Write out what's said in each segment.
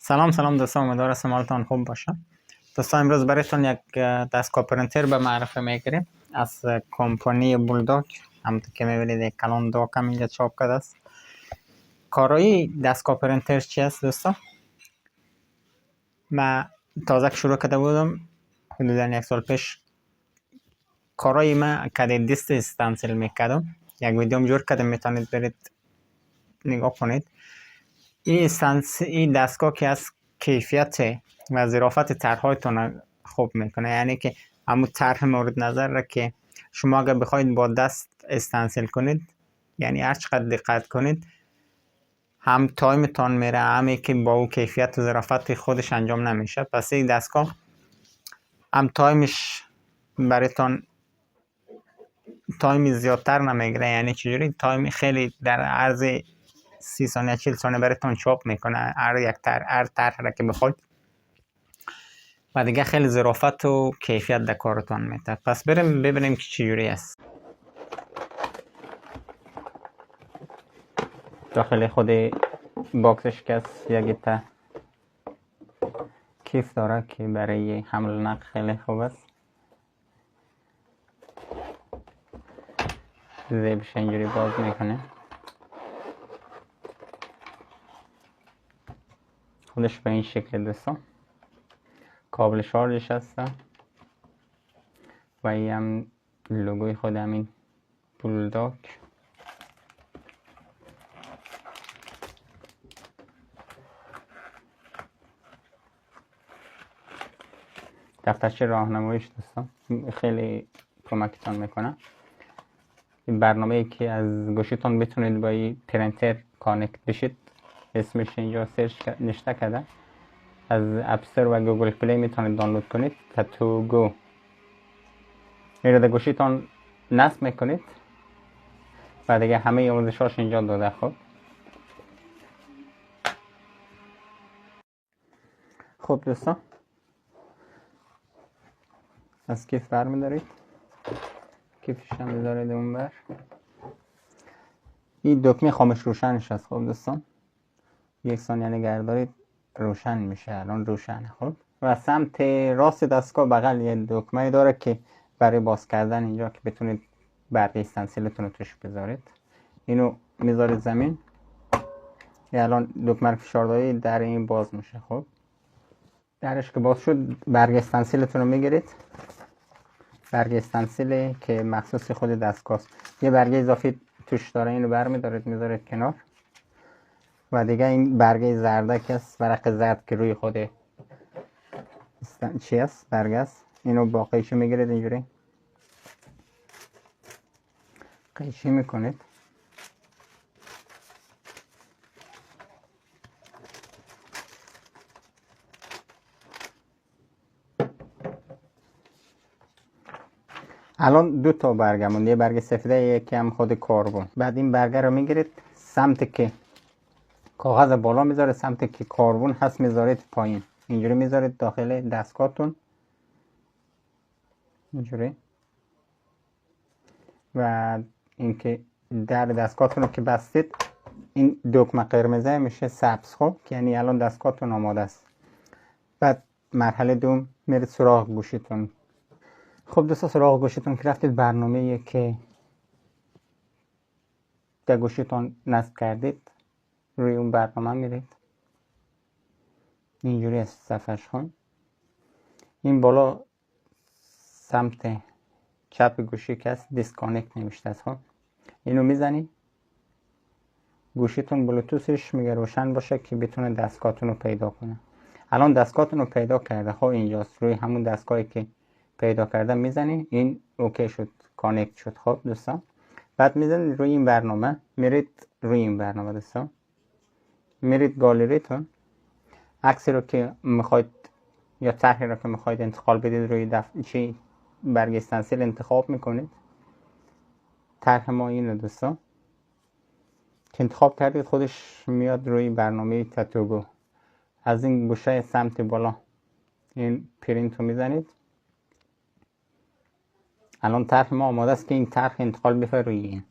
سلام دوستان، امیدوارم حالتان خوب باشه. دوستان امروز برایتون یک دستگاه پرینتر به معرفی میگیریم از کمپانی بولداک. همونطور که میبینید یک کلان داک هم اینجا چاپ کرده است. کارایی دستگاه پرینتر چی است دوستان؟ من تازه شروع کرده بودم حدودا یک سال پیش. کارایی من کدید دیست استنسیل میکردم. یک ویدیوم جور کردم، میتونید برید نگاه کنید. این دستگاه که از کیفیت و ظرافت طرح‌هایتون خوب میکنه، یعنی که همون طرح مورد نظر را که شما اگر بخواید با دست استنسیل کنید، یعنی هر چقدر دقت کنید هم تایمتان میره، همی که با او کیفیت و ظرافت خودش انجام نمیشه. پس این دستگاه هم تایمش برایتان تایم زیادتر نمیگیره، یعنی چجوری تایم خیلی در عرض 30 ثانیه 40 ثانیه براتون چاپ میکنه هر طرح را که بخواید، و دیگه خیلی ظرافت و کیفیت در کارتون میده. پس بریم ببینیم که چجوری است. داخل خود باکسش که است یک تا کیف داره که برای حمل و نقل خیلی خوب است. زیبش اینجوری باز میکنه. خودش به این شکل دوستان. کابل شارژش هست و این هم لوگوی خود همین بولداک. دفترچه راهنماییش دوستان خیلی کمکتان میکنه. این برنامه ای که از گوشیتون بتونید با این پرینتر کانکت بشید، اسمش اینجا سرچ نشته کرده. از اپستر و گوگل پلی میتونید دانلود کنید. تاتو گو میره در گوشیتون نصب میکنید و دیگه همه آموزشاش اینجا داده. خب دوستان، از کیف برمیدارید، کیفش هم میذارید اون بر. این دکمه خاموش روشنش هست. خب دوستان، یک ثانیه نگه دارید روشن میشه. الان روشنه. خب و سمت راست دستگاه بغل یه دکمه داره که برای باز کردن اینجا که بتونید برقی استنسیلتون رو توش بذارید. اینو میذارید زمین. الان دکمه رو فشار دادید، در این باز میشه. خب درش که باز شد، برگ استنسیلتون رو میگیرید. برگ استنسیل که مخصوص خود دستگاه است. یه برگ اضافی توش داره، اینو برمیدارید میذارید کنار. و دیگه این برگ زردک است، ورق زرد که روی خود چی است، برگ است. اینو با قیچی میگیرید، اینجوری قیچی میکنید. الان دو تا برگمون، یه برگ سفیده، یکی هم خود کاربن. بعد این برگ رو میگیرید، سمت که کاغذ بالا میذاره، سمت که کاربن هست میذارید پایین. اینجوری میذارید داخل دستگاهتون، اینجوری. و اینکه در دستگاهتون رو که بستید، این دکمه قرمزه میشه سبز. خب یعنی الان دستگاهتون آماده است. بعد مرحله دوم میرید سراغ گوشیتون. خب دوستا، سراغ گوشیتون که رفتید، برنامه‌ای که در گوشیتون نصب کردید روی اون برنامه میرید. اینجوری است صفحش. خون این بالا سمت چپ گوشی که هست دیسکانکت نمیشته است. اینو میزنی، گوشیتون بلوتوثش میگه روشن باشه که بتونه دستگاهتون رو پیدا کنه. الان دستگاهتون رو پیدا کرده. خب اینجاست، روی همون دستگاهی که پیدا کرده میزنی، این اوکی شد، کانکت شد. خب دوستان، بعد میزنید روی این برنامه، میرید روی این برنامه دوستان، میرید گالریتون، عکسی رو که میخواید یا طرحی رو که میخواید انتقال بدید روی چی برگ استنسیل انتخاب میکنید. طرح ما اینه دوستان که انتخاب کردید، خودش میاد روی برنامه تاتو گو. از این گوشه سمت بالا این پرینت رو میزنید. الان طرح ما آماده است که این طرح انتقال بشه روی این.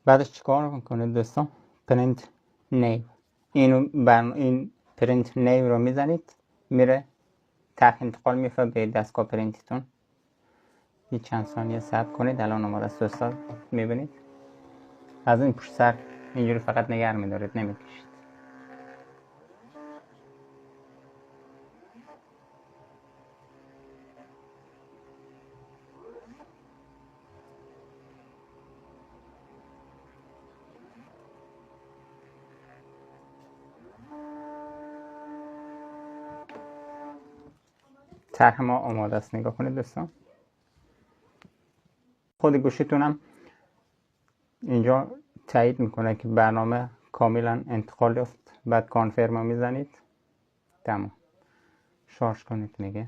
بعدش چیکار میکنید دوستان؟ پرینت نیو، این پرینت نیو رو میزنید، میره تک انتقال میفته به دستگاه پرینتتون. یه چند ثانیه صبر کنید، الان آماده است دوستان. میبینید از این پشت سر اینجوری فقط نگه میدارید، نمیکشید. طرح ما آماده است، نگاه کنید دوستان. خود گوشیتونم اینجا تایید میکنه که برنامه کاملا انتقال یافت. بعد کانفرم میزنید، تمام. شارژ کنید میگه.